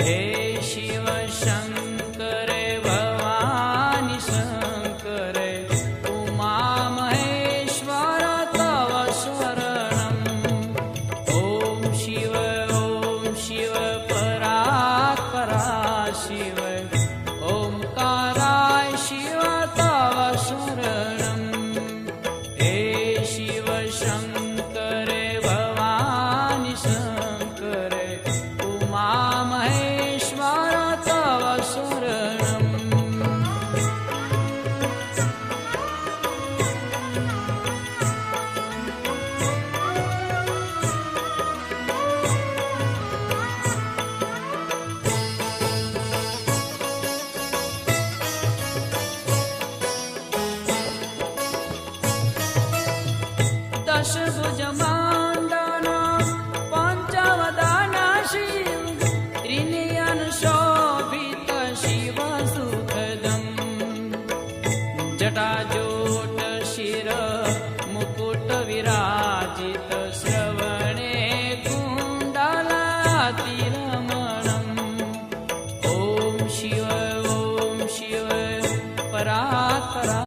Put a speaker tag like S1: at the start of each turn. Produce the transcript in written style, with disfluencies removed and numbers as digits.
S1: हे शिव शङ्करे भवानि शङ्करे उमा महेश्वर तव शरणम्। ॐ शिव परात्परा शिव ओंकाराय शिव तव शरणम्। हे शिव शङ्करे भवानि शङ्करे उमा महेश्वर तव शरणम्। दशभुजमाण्डन पञ्चवदन शिव त्रिनयन शोभित शिव सुखदम्। जटाजो